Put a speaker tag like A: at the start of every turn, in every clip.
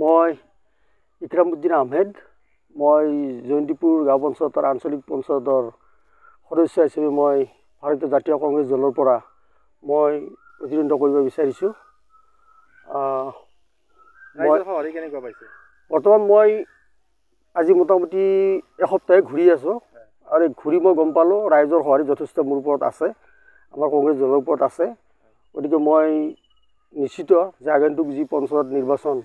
A: মই ইকৰামউদ্দিন আহমেদ। মই জয়ন্তীপুৰ গাঁও পঞ্চায়তৰ আঞ্চলিক পঞ্চায়তৰ সদস্য হিচাপে মই ভাৰতীয় জাতীয় কংগ্ৰেছ দলৰ পৰা মই প্ৰতিদ্বন্দ্বিতা কৰিব বিচাৰিছোঁ। বৰ্তমান মই আজি মোটামুটি এসপ্তাহে ঘূৰি আছোঁ আৰু ঘূৰি মই গম পালোঁ ৰাইজৰ সঁহাৰি যথেষ্ট মোৰ ওপৰত আছে, আমাৰ কংগ্ৰেছ দলৰ ওপৰত আছে। গতিকে মই নিশ্চিত যে আগন্তুক যি পঞ্চায়ত নিৰ্বাচন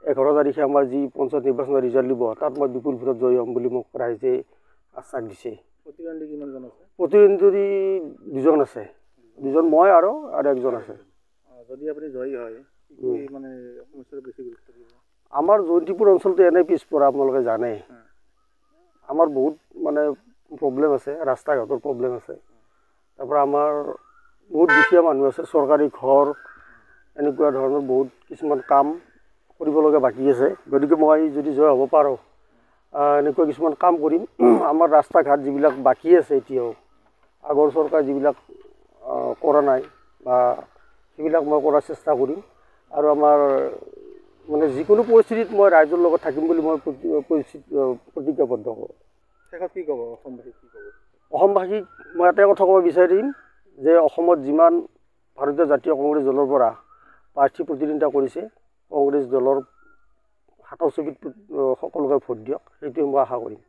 A: 11 তাৰিখে আমাৰ যি পঞ্চায়ত নিৰ্বাচনৰ ৰিজাল্ট দিব তাত মই বিপুল ভোটত জয়ী হ'ম বুলি মোক ৰাইজে আশ্বাস দিছে।
B: প্ৰতিদ্বন্দ্বী কিমানজন আছে?
A: প্ৰতিদ্বন্দ্বী 2জন আছে, 2জন মই আৰু একজন আছে।
B: যদি আপুনি জয়ী হয় মানে সমস্যাটো বেছি গুৰুত্ব দিব?
A: আমাৰ জয়ন্তীপুৰ অঞ্চলটো এনেই পিছপৰা, আপোনালোকে জানে। আমাৰ বহুত মানে প্ৰব্লেম আছে, ৰাস্তা ঘাটৰ প্ৰব্লেম আছে। তাৰপৰা আমাৰ বহুত দুখীয়া মানুহ আছে, চৰকাৰী ঘৰ এনেকুৱা ধৰণৰ বহুত কিছুমান কাম কৰিবলগীয়া বাকী আছে। গতিকে মই যদি জয় হ'ব পাৰোঁ এনেকুৱা কিছুমান কাম কৰিম। আমাৰ ৰাস্তা ঘাট যিবিলাক বাকী আছে এতিয়াও আগৰ চৰকাৰ যিবিলাক কৰা নাই বা সেইবিলাক মই কৰাৰ চেষ্টা কৰিম। আৰু আমাৰ মানে যিকোনো পৰিস্থিতিত মই ৰাইজৰ লগত থাকিম বুলি মই প্ৰতিজ্ঞাবদ্ধ কৰোঁ।
B: শেষত কি ক'ব অসমবাসীক? কি ক'ব
A: অসমবাসীক? মই এটাই কথা ক'ব বিচাৰিম যে অসমত যিমান ভাৰতীয় জাতীয় কংগ্ৰেছ দলৰ পৰা প্ৰাৰ্থী প্ৰতিদ্বন্দ্বিতা কৰিছে, কংগ্ৰেছ দলৰ হাতৰ ছবিত সকলোকে ভোট দিয়ক, সেইটোৱে মই আশা কৰিম।